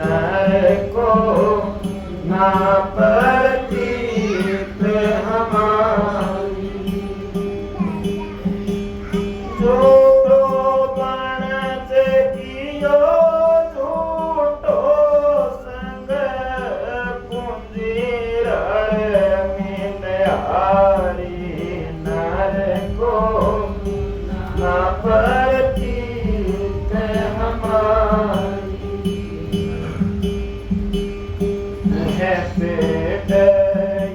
नर को ना प्रतीत हमारी। झूठो बनत कियो झूठो संग पूंजी रण मिलहारी। नर को ना प्रतीत हमारी। यह पेट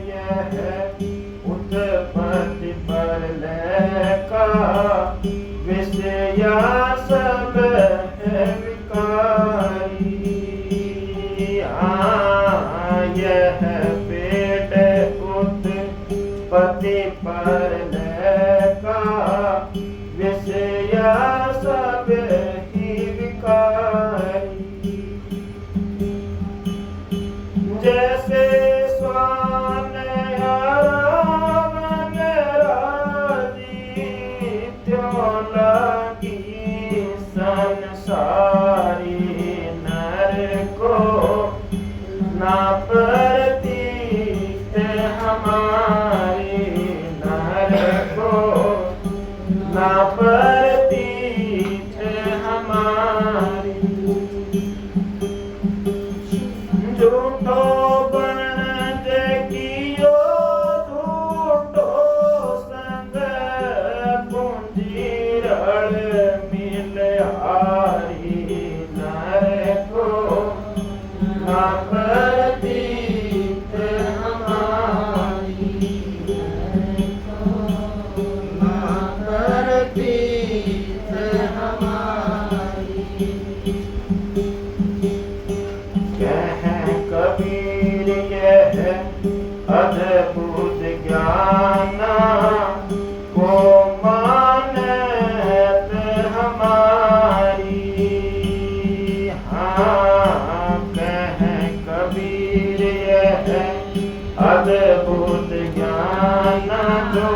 यह उत्पत्ति प्रलय का विषया सब है विकारी। यह पेट उत्पत्ति प्रलय का विषया सब ही विकारी। जैसे स्वान रावण राजी त्यों लगी संसारी। नर को ना प्रतीत हमारी। नर को ना प्रतीत हमारी। झूठो बनत कियो झूठो संग पूंजी रण मिलहारी। नर को ना प्रतीत हमारी। ना प्रतीत हमारी। कबीर यह अद्भुत ज्ञान को मानत हमारी। कह कबीर यह अद्भुत ज्ञान जो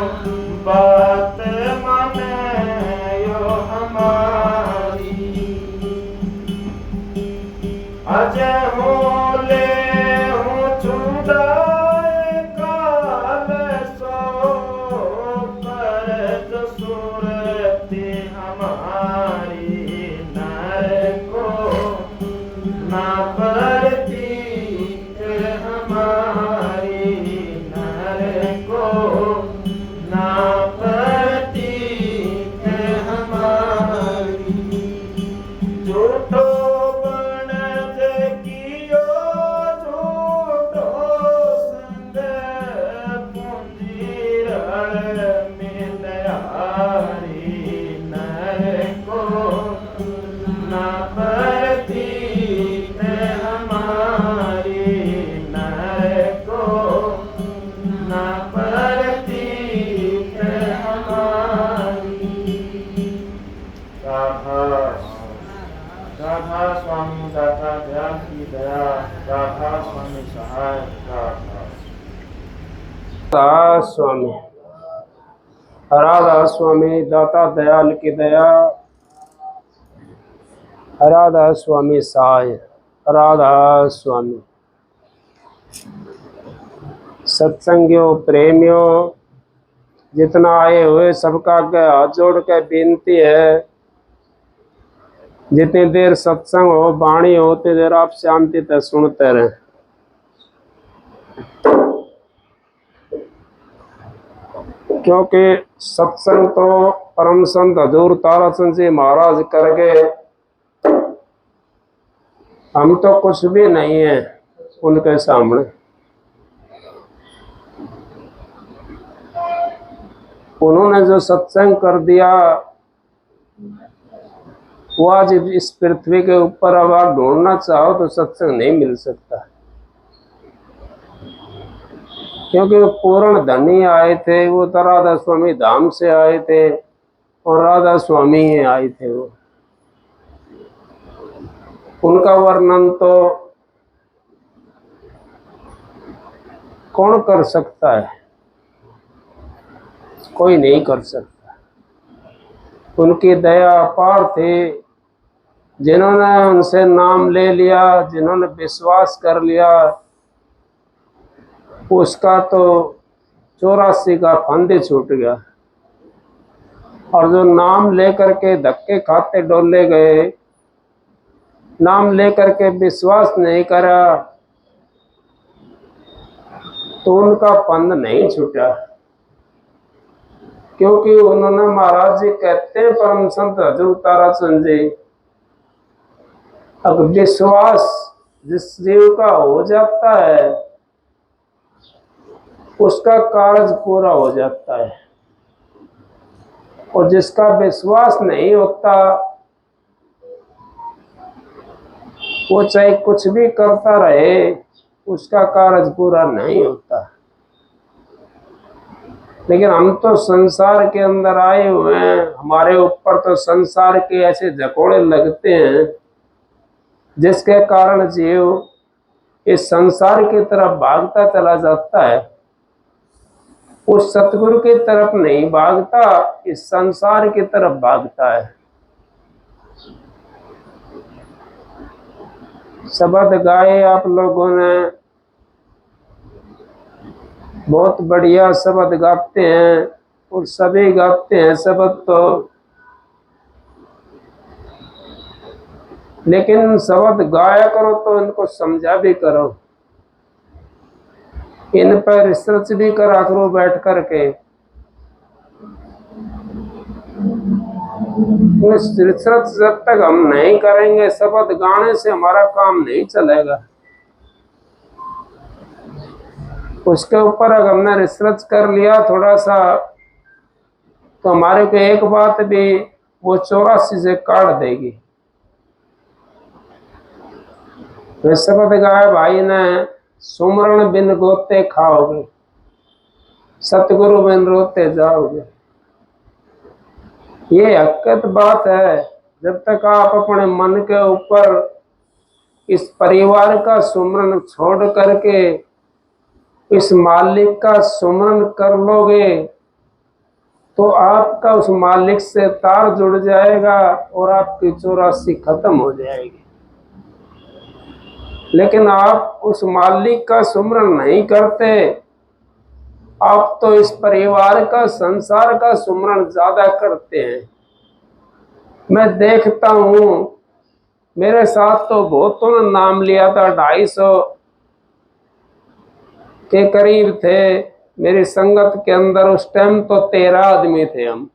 बात मानो हमारी। अजय हो ले हूँ छुड़ाए काल सो परत सुरति हमारी। नर को ना प्रतीत हमारी। नर को ना प्रतीत हमारी। झूठो बनत कियो झूठो संग पूंजी रण मिलहारी। नर को ना प्रतीत हमारी। नर को ना प्रतीत हमारी। राधा स्वामी दाता दयाल की दया। राधा स्वामी सहाय। राधा स्वामी राधा स्वामी दाता दयाल की दया। राधा स्वामी सहाय। राधा स्वामी। सत्संगियों प्रेमियों जितना आए हुए सबका के हाथ जोड़ के बेनती है, जितनी देर सत्संग हो वाणी हो उतनी देर आप शांति तक सुनते रहें। क्योंकि सत्संग तो परम संत हजूर ताराचंद जी महाराज कर गए, हम तो कुछ भी नहीं है उनके सामने। उन्होंने जो सत्संग कर दिया वो आज इस पृथ्वी के ऊपर अब आप ढूंढना चाहो तो सत्संग नहीं मिल सकता। क्योंकि वो पूर्ण धनी आए थे, वो तो राधा स्वामी धाम से आए थे और राधा स्वामी ही आए थे। वो उनका वर्णन तो कौन कर सकता है, कोई नहीं कर सकता। उनकी दया अपार थी, जिन्होंने उनसे नाम ले लिया, जिन्होंने विश्वास कर लिया, उसका तो 84 का फंदे छूट गया। और जो नाम लेकर के धक्के खाते डोले गए, नाम लेकर के विश्वास नहीं करा, तो उनका फंद नहीं छूटा। क्योंकि उन्होंने, महाराज जी कहते हैं परम संत हजूर ताराचंद जी, अब विश्वास जिस जीव का हो जाता है उसका कार्य पूरा हो जाता है, और जिसका विश्वास नहीं होता वो चाहे कुछ भी करता रहे उसका कार्य पूरा नहीं होता। लेकिन हम तो संसार के अंदर आए हुए हैं, हमारे ऊपर तो संसार के ऐसे झकोड़े लगते हैं जिसके कारण जीव इस संसार की तरफ भागता चला जाता है, उस सतगुरु की तरफ नहीं भागता, इस संसार की तरफ भागता है। शब्द गाए आप लोगों ने, बहुत बढ़िया शब्द गाते हैं, और सभी गाते हैं शब्द तो, लेकिन शब्द गाया करो तो इनको समझा भी करो, इन पर रिसर्च भी करा करो बैठ करके। रिसर्च जब तक हम नहीं करेंगे, शब्द गाने से हमारा काम नहीं चलेगा। उसके ऊपर अगर हमने रिसर्च कर लिया थोड़ा सा, तो हमारे को एक बात भी वो 84 से काट देगी। वे शब्द गाया भाई ने, सुमरण बिन गोते खाओगे, सतगुरु बिन रोते जाओगे। ये हकीकत बात है। जब तक आप अपने मन के ऊपर इस परिवार का सुमरण छोड़ करके इस मालिक का सुमरण कर लोगे तो आपका उस मालिक से तार जुड़ जाएगा और आपकी 84 खत्म हो जाएगी। लेकिन आप उस मालिक का सुमरण नहीं करते, आप तो इस परिवार का, संसार का सुमरण ज्यादा करते हैं। मैं देखता हूं, मेरे साथ तो बहुतों ने नाम लिया था, 250 के करीब थे मेरी संगत के अंदर। उस टाइम तो 13 आदमी थे। हम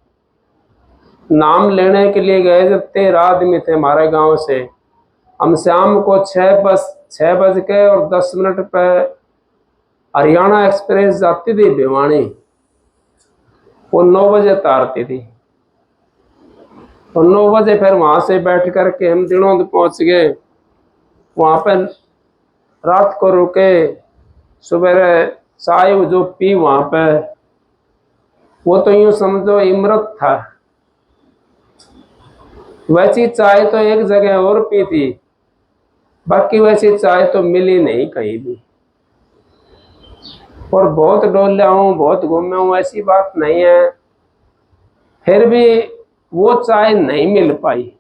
नाम लेने के लिए गए जब 13 आदमी थे हमारे गांव से। हम शाम को 6 बज के और 10 मिनट पे हरियाणा एक्सप्रेस जाती थी भिवानी, वो 9 बजे उतारती थी, और 9 बजे फिर वहां से बैठ करके हम दिनों पहुंच गए। वहां पे रात को रुके, सुबह चाय जो पी वहां पे, वो तो यूं समझो इमरत था। वैसी चाय तो एक जगह और पी थी, बाकी वैसी चाय तो मिली नहीं कहीं भी। और बहुत डोला हूं, बहुत घूमे हूं, ऐसी बात नहीं है, फिर भी वो चाय नहीं मिल पाई।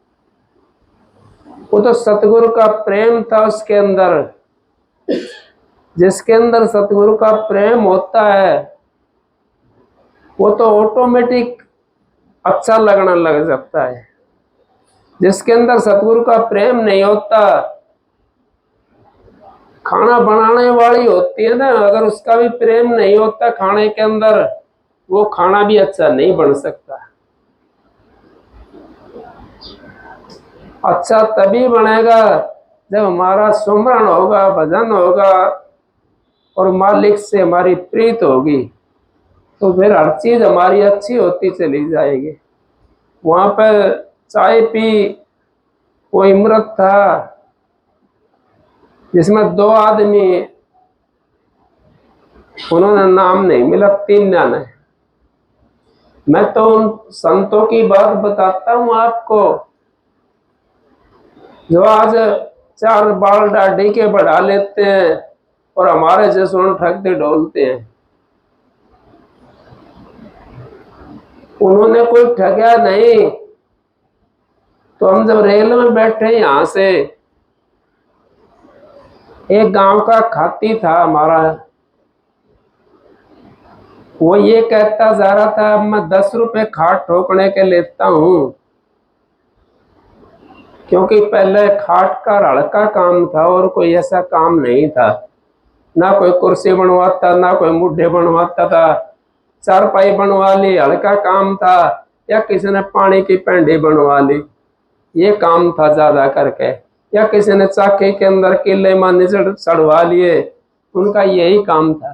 वो तो सतगुरु का प्रेम था उसके अंदर। जिसके अंदर सतगुरु का प्रेम होता है वो तो ऑटोमेटिक अच्छा लगना लग जाता है। जिसके अंदर सतगुरु का प्रेम नहीं होता, खाना बनाने वाली होती है ना, अगर उसका भी प्रेम नहीं होता खाने के अंदर, वो खाना भी अच्छा नहीं बन सकता। अच्छा तभी बनेगा जब हमारा सुमरण होगा, भजन होगा और मालिक से हमारी प्रीत होगी, तो फिर हर चीज हमारी अच्छी होती चली जाएगी। वहां पर चाय पी, वो इमरत था जिसमें 2 आदमी, उन्होंने नाम नहीं मिला, 3 जाने। मैं तो उन संतों की बात बताता हूं आपको जो आज 4 बाल दाढ़ी के बढ़ा लेते हैं और हमारे जैसे ठगते डोलते हैं। उन्होंने कोई ठगा नहीं, तो हम जब रेल में बैठे यहाँ से, एक गांव का खाती था हमारा, वो ये कहता जा रहा था अब मैं 10 रुपए खाट ठोकने के लेता हूं, क्योंकि पहले खाट का हल्का काम था और कोई ऐसा काम नहीं था, ना कोई कुर्सी बनवाता ना कोई मुड्ढे बनवाता था, चारपाई बनवा ली हल्का काम था, या किसी ने पानी की पेंडी बनवा ली, ये काम था ज्यादा करके, या किसी ने चाके के अंदर किले माने चढ़वा लिए, उनका यही काम था।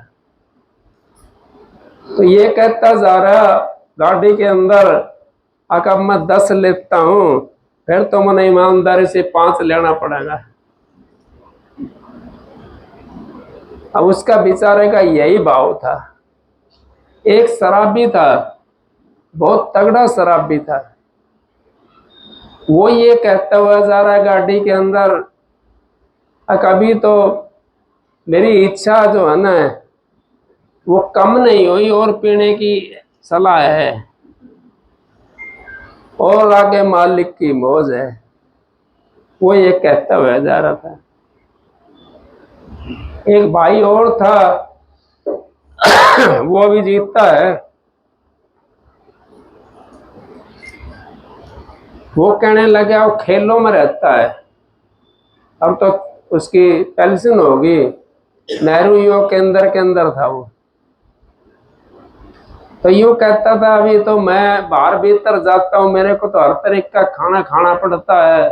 तो ये कहता जा रहा गाड़ी के अंदर, अब मैं 10 लेता हूं, फिर तो मैंने ईमानदारी से 5 लेना पड़ेगा। अब उसका बेचारे का यही भाव था। एक शराबी था, बहुत तगड़ा शराबी था, वो ये कहता हुआ जा रहा है गाड़ी के अंदर, कभी तो मेरी इच्छा जो है ना वो कम नहीं हुई और पीने की सलाह है, और आगे मालिक की मौज है, वो ये कहता हुआ जा रहा था। एक भाई और था, वो भी जीतता है, वो कहने लगा वो खेलों में रहता है, अब तो उसकी पेंशन होगी, नेहरू युवा केंद्र के अंदर था वो। तो यूं कहता था अभी तो मैं बाहर भीतर जाता हूं, मेरे को तो हर तरीके का खाना खाना पड़ता है,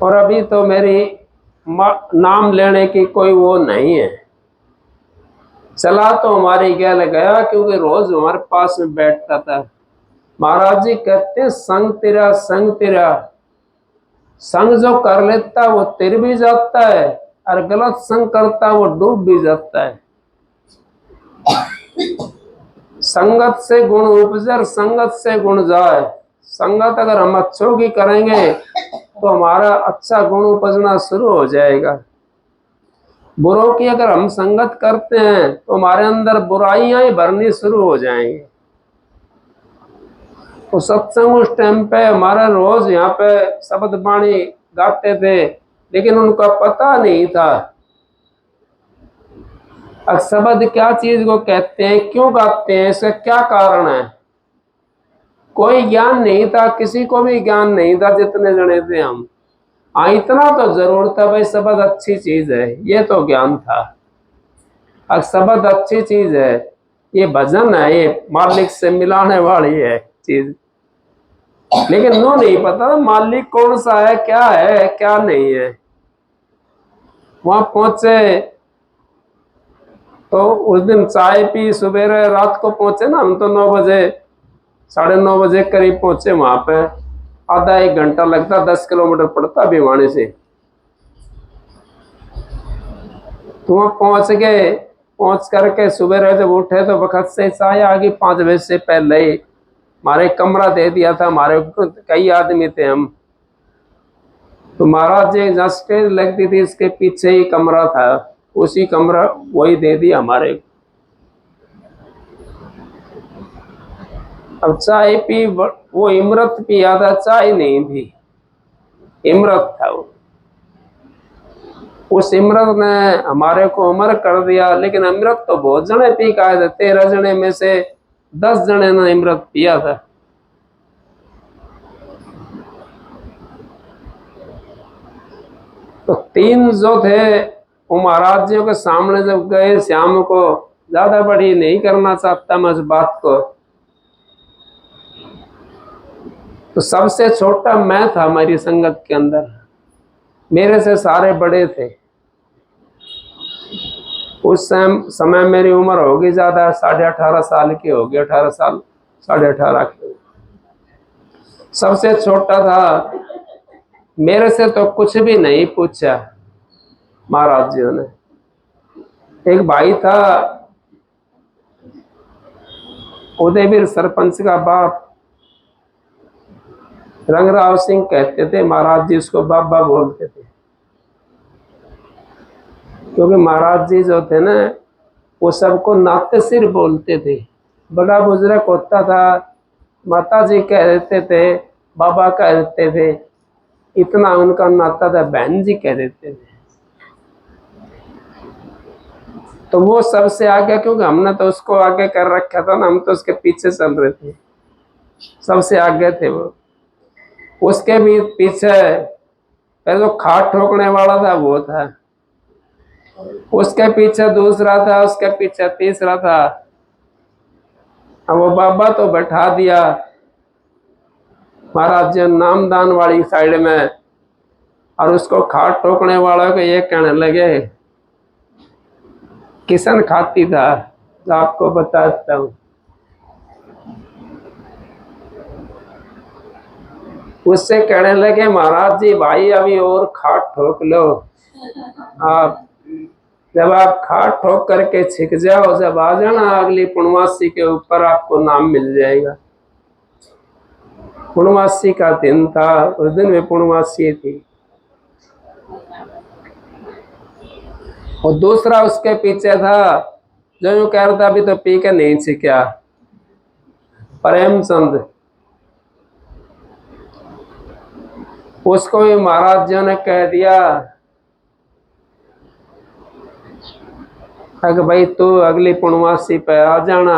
और अभी तो मेरी नाम लेने की कोई वो नहीं है। चला तो हमारी गैल गया, क्योंकि रोज हमारे पास में बैठता था। महाराज जी कहते संग तेरा संग तेरा, संग जो कर लेता वो तिर भी जाता है, और गलत संग करता वो डूब भी जाता है। संगत से गुण उपजर, संगत से गुण जाए। संगत अगर हम अच्छों की करेंगे तो हमारा अच्छा गुण उपजना शुरू हो जाएगा। बुरों की अगर हम संगत करते हैं तो हमारे अंदर बुराइयां ही भरनी शुरू हो जाएंगी। तो सत्संग उस टाइम पे हमारा रोज यहाँ पे शब्द बाणी गाते थे, लेकिन उनका पता नहीं था अब शब्द क्या चीज को कहते हैं, क्यों गाते हैं, इसका क्या कारण है। कोई ज्ञान नहीं था, किसी को भी ज्ञान नहीं था जितने जने थे हम। हाँ इतना तो जरूर था भाई शब्द अच्छी चीज है, ये तो ज्ञान था। अब शब्द अच्छी चीज है, ये भजन है, ये मालिक से मिलाने वाली है चीज, लेकिन नो नहीं पता मालिक कौन सा है क्या नहीं है। वहां पहुंचे तो उस दिन चाय पी, सुबह रात को पहुंचे ना हम, तो 9 बजे 9:30 बजे करीब पहुंचे वहां पे। आधा 1 घंटा लगता, 10 किलोमीटर पड़ता भिवानी से। तो वहां पहुंच गए, पहुंच करके सुबह जब उठे तो वक्त से चाय आ गई, 5 बजे से पहले ही हमारे कमरा दे दिया था। हमारे कई आदमी थे हम, तो महाराज जी जहाँ स्टेज लगती थी इसके पीछे ही कमरा था, उसी कमरा वही दे दिया हमारे। अब चाय पी, वो इमरत पिया था, चाय नहीं थी, इमरत था वो। उस इमरत ने हमारे को अमर कर दिया, लेकिन अमृत तो बहुत जने पी का आए थे, 13 जने में से 10 जने ने इमरत पिया था। तो 3 जो थे वो महाराज जी के सामने जब गए, श्याम को ज्यादा बड़ी नहीं करना चाहता मैं इस बात को, तो सबसे छोटा मैं था हमारी संगत के अंदर, मेरे से सारे बड़े थे। उस समय मेरी उम्र होगी ज्यादा, 18.5 साल की होगी, 18 साल 18.5 की। सबसे छोटा था, मेरे से तो कुछ भी नहीं पूछा महाराज जी ने। एक भाई था उदयवीर सरपंच का बाप, रंगराव सिंह कहते थे, महाराज जी उसको बाबा बोलते थे, क्योंकि महाराज जी जो थे ना वो सबको नाते सिर बोलते थे, बड़ा बुजुर्ग होता था, माता जी कह देते थे, बाबा कह देते थे, इतना उनका नाता था, बहन जी कह देते थे। तो वो सबसे आगे, क्योंकि हमने तो उसको आगे कर रखा था ना, हम तो उसके पीछे चल रहे थे, सबसे आगे थे वो। उसके भी पीछे पहले तो खाट ठोकने वाला था वो था, उसके पीछे दूसरा था, उसके पीछे तीसरा था। अब वो बाबा तो बैठा दिया महाराज जी नामदान वाली साइड में, और उसको खाट ठोकने वाला को ये कहने लगे, किशन खाती था, आपको बताता हूँ। उससे कहने लगे, महाराज जी भाई अभी और खाट ठोक लो, आप जब आप खाट ठोक करके छिक जाओ, जब आ जाना अगली पूर्णमासी के ऊपर, आपको नाम मिल जाएगा। पूर्णमासी का दिन था, उस दिन में पूर्णमासी थी। और दूसरा उसके पीछे था जो यूं कह रहा था अभी तो पी के नहीं छिका, प्रेमचंद। उसको भी महाराज जी ने कह दिया कि भाई तू अगली पूर्णमासी पे आ जाना।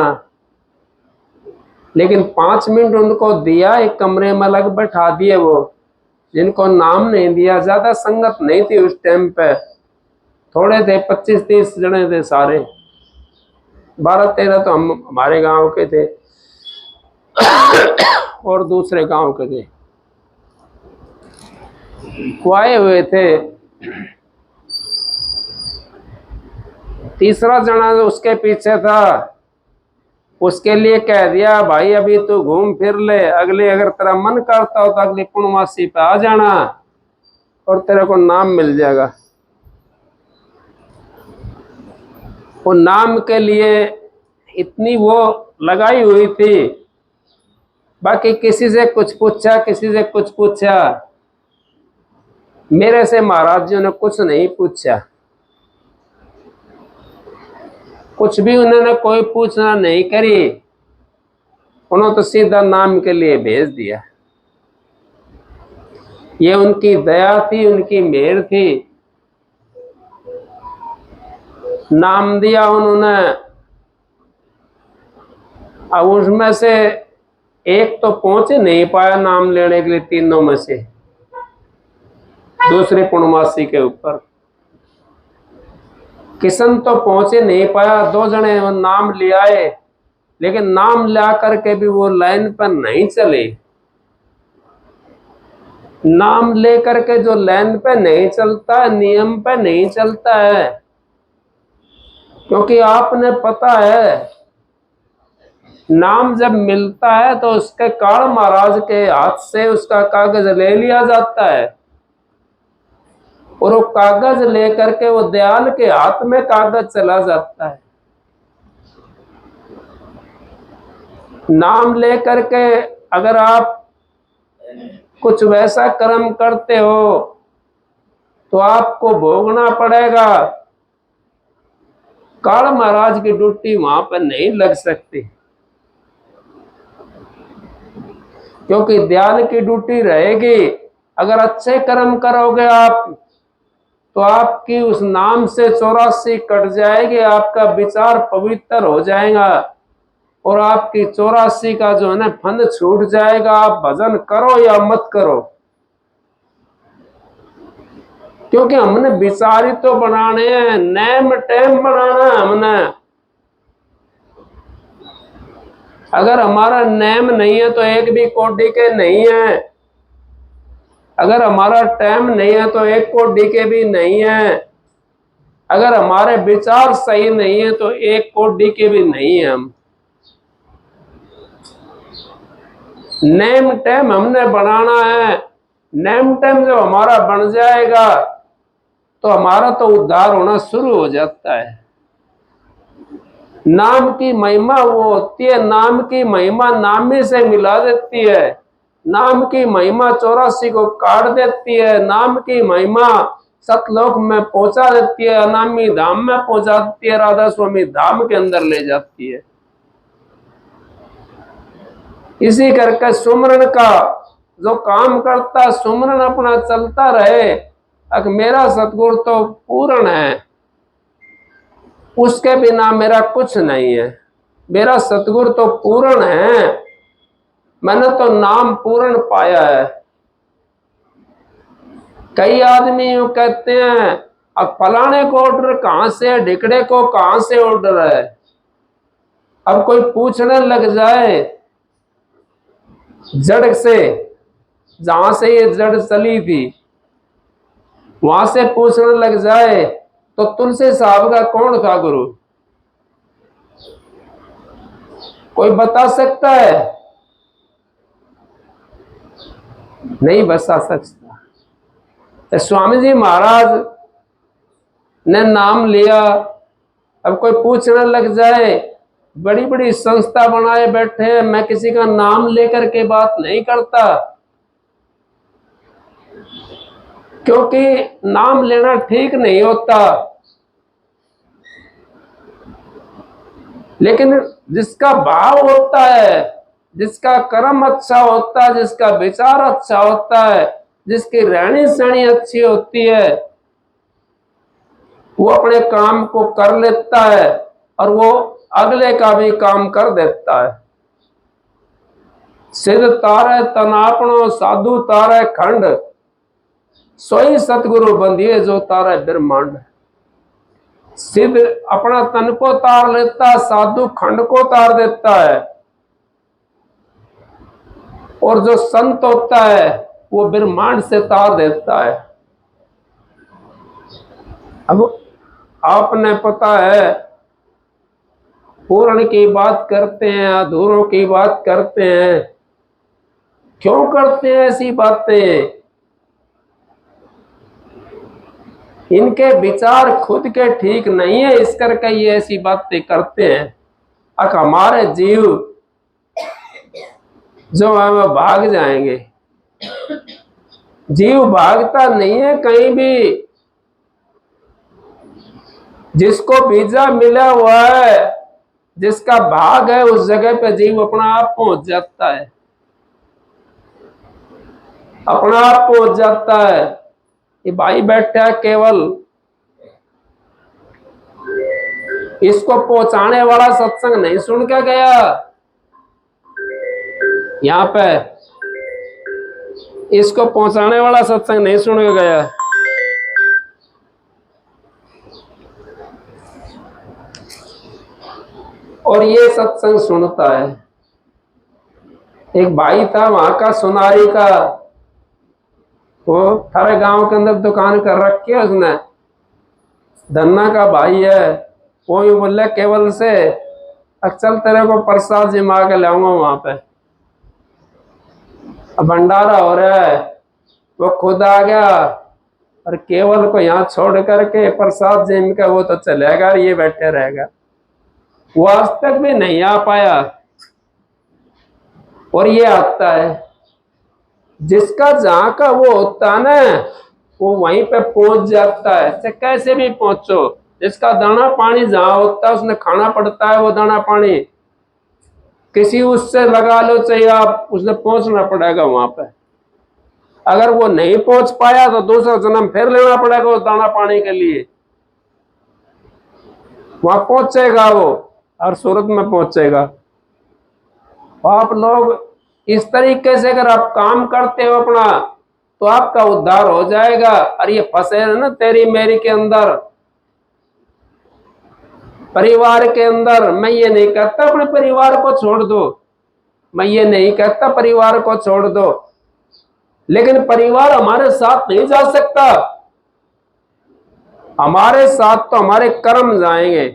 लेकिन 5 मिनट उनको दिया, एक कमरे में अलग बैठा दिए वो, जिनको नाम नहीं दिया। ज्यादा संगत नहीं थी उस टाइम पे, थोड़े थे, 25-30 जने थे सारे, 12-13 तो हम हमारे गांव के थे और दूसरे गांव के थे, वो आए हुए थे। तीसरा जना उसके पीछे था, उसके लिए कह दिया भाई अभी तू घूम फिर ले, अगले अगर तेरा मन करता हो तो अगली पूर्णमासी पे आ जाना और तेरे को नाम मिल जाएगा। वो नाम के लिए इतनी वो लगाई हुई थी, बाकी किसी से कुछ पूछा, किसी से कुछ पूछा, मेरे से महाराज जी ने कुछ नहीं पूछा, कुछ भी उन्होंने कोई पूछना नहीं करी, उन्होंने तो सीधा नाम के लिए भेज दिया। ये उनकी दया थी, उनकी मेहर थी। नाम दिया उन्होंने, अब उसमें से एक तो पहुंच नहीं पाया नाम लेने के लिए, तीनों में से दूसरी पूर्णमासी के ऊपर किशन तो पहुंचे नहीं पाया। 2 जने नाम ले आए, लेकिन नाम ला करके भी वो लाइन पर नहीं चले। नाम लेकर के जो लाइन पे नहीं चलता है, नियम पे नहीं चलता है, क्योंकि आपने पता है नाम जब मिलता है तो उसके काल महाराज के हाथ से उसका कागज ले लिया जाता है, और वो कागज लेकर के वो दयाल के हाथ में कागज चला जाता है। नाम लेकर के अगर आप कुछ वैसा कर्म करते हो तो आपको भोगना पड़ेगा। काल महाराज की ड्यूटी वहां पर नहीं लग सकती, क्योंकि ध्यान की ड्यूटी रहेगी। अगर अच्छे कर्म करोगे आप तो आपकी उस नाम से 84 कट जाएगी, आपका विचार पवित्र हो जाएगा और आपकी 84 का जो है ना फंद छूट जाएगा। आप भजन करो या मत करो, क्योंकि हमने विचार ही तो बनाने हैं, नेम टेम बनाना है हमने। अगर हमारा नेम नहीं है तो एक भी कोटि के नहीं है, अगर हमारा टाइम नहीं है तो एक कोटि के भी नहीं है, अगर हमारे विचार सही नहीं है तो एक कोटि के भी नहीं है। हम नेम टेम हमने बनाना है। नेम टेम जब हमारा बन जाएगा तो हमारा तो उद्धार होना शुरू हो जाता है। नाम की महिमा वो होती है, नाम की महिमा नामी से मिला देती है, नाम की महिमा 84 को काट देती है, नाम की महिमा सतलोक में पहुंचा देती है, अनामी धाम में पहुंचा देती है, राधा स्वामी धाम के अंदर ले जाती है। इसी करके सुमरन का जो काम करता, सुमरन अपना चलता रहे, अगर मेरा सतगुरु तो पूर्ण है, उसके बिना मेरा कुछ नहीं है। मेरा सतगुरु तो पूर्ण है, मैंने तो नाम पूर्ण पाया है। कई आदमी यूं कहते हैं, अब फलाने को ऑर्डर कहां से है, ढिकड़े को कहां से ऑर्डर है। अब कोई पूछने लग जाए जड़ से, जहां से ये जड़ चली थी वहां से पूछने लग जाए, तो तुलसी साहब का कौन था गुरु? कोई बता सकता है? नहीं बता सकता। तो स्वामी जी महाराज ने नाम लिया। अब कोई पूछने लग जाए, बड़ी बड़ी संस्था बनाए बैठे हैं, मैं किसी का नाम लेकर के बात नहीं करता, क्योंकि नाम लेना ठीक नहीं होता। लेकिन जिसका भाव होता है, जिसका कर्म अच्छा होता है, जिसका विचार अच्छा होता है, जिसकी रहनी सहनी अच्छी होती है, वो अपने काम को कर लेता है और वो अगले का भी काम कर देता है। सिद्ध तारे तनापणो साधु तारे खंड, सोई सतगुरु बंधिए जो तारे ब्रह्मांड। सिद्ध अपना तन को तार लेता है, साधु खंड को तार देता है, और जो संत होता है वो ब्रह्मांड से तार देता है। अब आपने पता है, पूर्ण की बात करते हैं, अधूरों की बात करते हैं। क्यों करते हैं ऐसी बातें? इनके विचार खुद के ठीक नहीं है, इस करके ये ऐसी बातें करते हैं। अब हमारे जीव जो है वो भाग जाएंगे। जीव भागता नहीं है कहीं भी। जिसको वीजा मिला हुआ है, जिसका भाग है, उस जगह पे जीव अपना आप पहुंच जाता है, अपना आप पहुंच जाता है। ये भाई बैठा है केवल, इसको पहुंचाने वाला सत्संग नहीं सुन के गया। यहाँ पे इसको पहुंचाने वाला सत्संग नहीं सुन के गया। और ये सत्संग सुनता है। एक भाई था वहां का, सुनारी का, वो थारे गांव के अंदर दुकान कर रखी है उसने, धन्ना का भाई है। वो ही बोले केवल से, चल तेरे को प्रसाद जिमा के लाऊंगा वहां पे, अब भंडारा हो रहा है। वो खुद आ गया और केवल को यहाँ छोड़ करके प्रसाद जिम के वो तो चलेगा, ये बैठे रहेगा। वो आज तक भी नहीं आ पाया। और ये आता है, जिसका जहां का वो होता है ना, वो वहीं पे पहुंच जाता है, चाहे कैसे भी पहुंचो। जिसका दाना पानी जहां होता है उसने खाना पड़ता है, वो दाना पानी किसी उससे लगा लो, चाहिए आप, उसने पहुंचना पड़ेगा वहां पे। अगर वो नहीं पहुंच पाया तो दूसरा जन्म फिर लेना पड़ेगा उस दाना पानी के लिए। वहां पहुंचेगा वो, और सूरत में पहुंचेगा। आप लोग इस तरीके से अगर आप काम करते हो अपना, तो आपका उद्धार हो जाएगा। और ये फंसे है ना तेरी मेरी के अंदर, परिवार के अंदर। मैं ये नहीं कहता अपने परिवार को छोड़ दो, मैं ये नहीं कहता परिवार को छोड़ दो, लेकिन परिवार हमारे साथ नहीं जा सकता। हमारे साथ तो हमारे कर्म जाएंगे।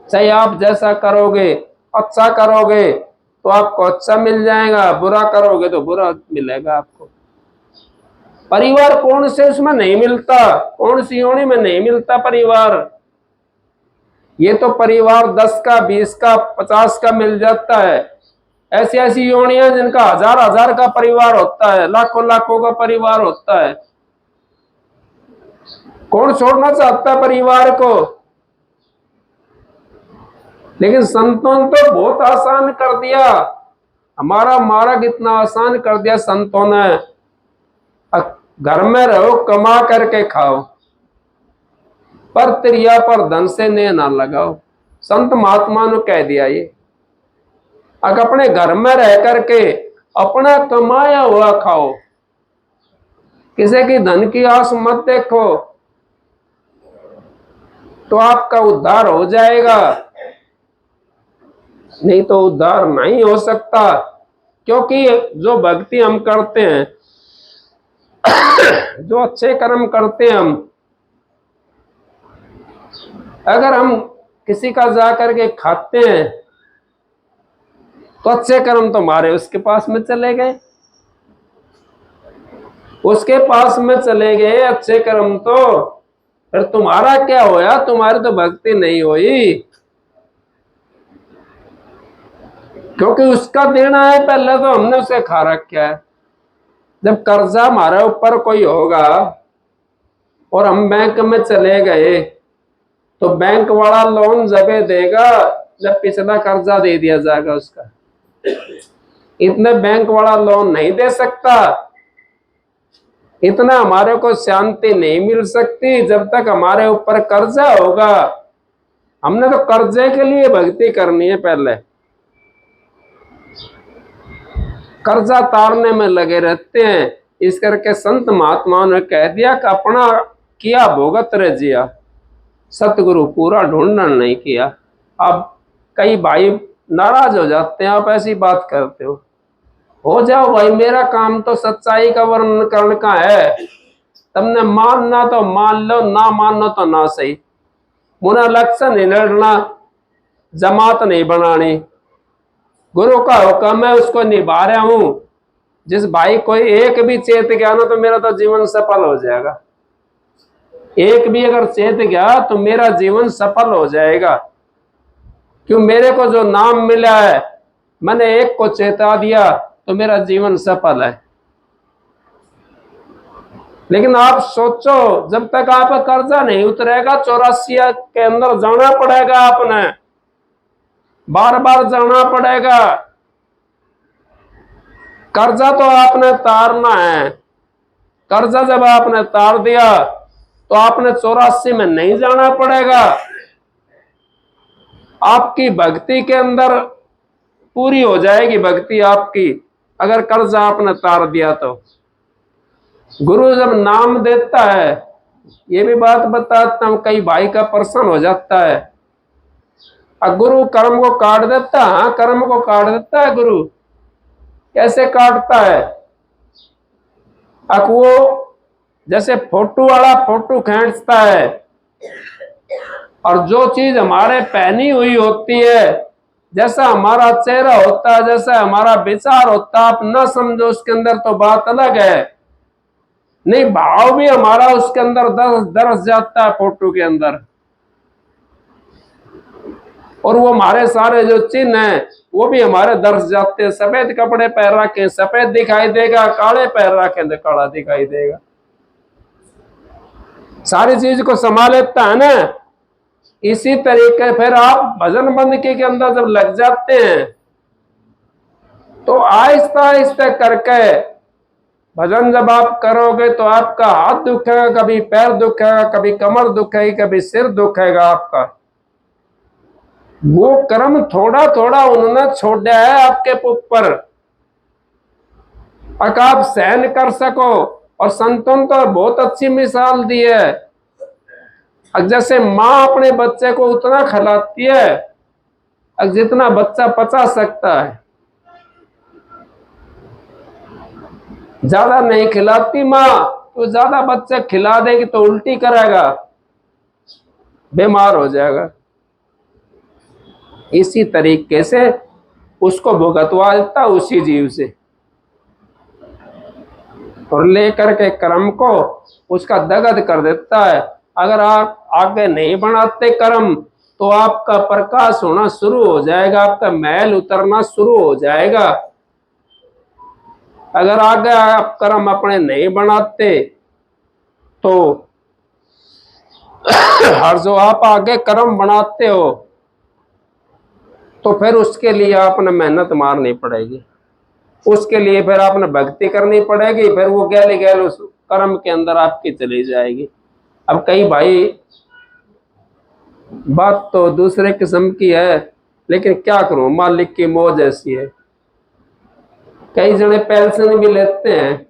चाहे आप जैसा करोगे, अच्छा करोगे तो आपको अच्छा मिल जाएगा, बुरा करोगे तो बुरा मिलेगा आपको। परिवार कौन से उसमें नहीं मिलता, कौन सी योनि में नहीं मिलता परिवार। ये तो परिवार 10 का, 20 का, 50 का मिल जाता है। ऐसी ऐसी योनियां जिनका हजार हजार का परिवार होता है, लाखों लाखों का परिवार होता है। कौन छोड़ना चाहता है परिवार को? लेकिन संतों ने तो बहुत आसान कर दिया। हमारा मार्ग इतना आसान कर दिया संतों ने, घर में रहो कमा करके खाओ, पर त्रिया पर धन से ने ना लगाओ। संत महात्मा ने कह दिया ये, अगर अपने घर में रह करके अपना कमाया हुआ खाओ, किसी की धन की आस मत देखो, तो आपका उद्धार हो जाएगा। नहीं तो उद्धार नहीं हो सकता, क्योंकि जो भक्ति हम करते हैं, जो अच्छे कर्म करते हैं हम, अगर हम किसी का जा करके खाते हैं तो अच्छे कर्म तो हमारे उसके पास में चले गए, उसके पास में चले गए अच्छे कर्म, तो फिर तुम्हारा क्या होया? तुम्हारी तो भक्ति नहीं हुई, क्योंकि उसका देना है पहले, तो हमने उसे खा रखा है। जब कर्जा हमारे ऊपर कोई होगा और हम बैंक में चले गए, तो बैंक वाला लोन जब देगा जब पिछला कर्जा दे दिया जाएगा उसका। इतने बैंक वाला लोन नहीं दे सकता, इतना हमारे को शांति नहीं मिल सकती जब तक हमारे ऊपर कर्जा होगा। हमने तो कर्जे के लिए भक्ति करनी है, पहले कर्जा तारने में लगे रहते हैं। इस करके संत महात्माओं ने कह दिया कि अपना किया भोगत रह जिया, सतगुरु पूरा ढूंढना नहीं किया। अब कई भाई नाराज हो जाते हैं, आप ऐसी बात करते हो जाओ भाई, मेरा काम तो सच्चाई का वर्णन करने का है, तुमने मानना तो मान लो, ना मानो तो ना सही। मुना लक्ष्य नहीं लड़ना, जमात नहीं बनानी, गुरु का हुक्म है उसको निभा रहा हूं। जिस भाई कोई एक भी चेत गया ना, तो मेरा तो जीवन सफल हो जाएगा। एक भी अगर चेत गया तो मेरा जीवन सफल हो जाएगा, क्यों? मेरे को जो नाम मिला है, मैंने एक को चेता दिया तो मेरा जीवन सफल है। लेकिन आप सोचो, जब तक आप कर्जा नहीं उतरेगा, 84 के अंदर जाना पड़ेगा, आपने बार बार जाना पड़ेगा। कर्जा तो आपने तारना है, कर्जा जब आपने तार दिया तो आपने 84 में नहीं जाना पड़ेगा। आपकी भक्ति के अंदर पूरी हो जाएगी भक्ति आपकी, अगर कर्जा आपने तार दिया तो। गुरु जब नाम देता है, ये भी बात बताता हूं, कई भाई का प्रश्न हो जाता है, अब गुरु कर्म को काट देता है? हाँ, कर्म को काट देता है गुरु। कैसे काटता है? अब वो जैसे फोटो वाला फोटो खींचता है, और जो चीज हमारे पहनी हुई होती है, जैसा हमारा चेहरा होता है, जैसा हमारा विचार होता है, आप न समझो उसके अंदर तो बात अलग है, नहीं भाव भी हमारा उसके अंदर दरस जाता है फोटो के अंदर। और वो हमारे सारे जो चिन्ह हैं वो भी हमारे दर्श जाते हैं। सफेद कपड़े पहन रखे सफेद दिखाई देगा, काले पहन रखे तो काला दिखाई देगा। सारी चीज को संभाल लेता है ना। इसी तरीके फिर आप भजन बंदगी के अंदर जब लग जाते हैं, तो आहिस्ता आहिस्ता करके भजन जब आप करोगे, तो आपका हाथ दुखेगा, कभी पैर दुखेगा, कभी कमर दुखेगी, कभी सिर दुखेगा आपका। वो कर्म थोड़ा थोड़ा उन्होंने छोड़ा है आपके ऊपर, अगर आप सहन कर सको। और संतों ने तो बहुत अच्छी मिसाल दी है। अब जैसे माँ अपने बच्चे को उतना खिलाती है जितना बच्चा पचा सकता है, ज्यादा नहीं खिलाती माँ, तो ज्यादा बच्चे खिला देगी तो उल्टी करेगा, बीमार हो जाएगा। इसी तरीके से उसको भुगतवा देता उसी जीव से, और लेकर के कर्म को उसका दगद कर देता है। अगर आप आगे नहीं बढ़ाते कर्म, तो आपका प्रकाश होना शुरू हो जाएगा, आपका मैल उतरना शुरू हो जाएगा। अगर आगे आप कर्म अपने नहीं बनाते, तो हर जो आप आगे कर्म बनाते हो, तो फिर उसके लिए आपने मेहनत मारनी पड़ेगी। उसके लिए फिर आपने भक्ति करनी पड़ेगी, फिर वो गैले गैल उस कर्म के अंदर आपकी चली जाएगी। अब कई भाई, बात तो दूसरे किस्म की है, लेकिन क्या करूं, मालिक की मौज ऐसी है। कई जने पेंशन भी लेते हैं,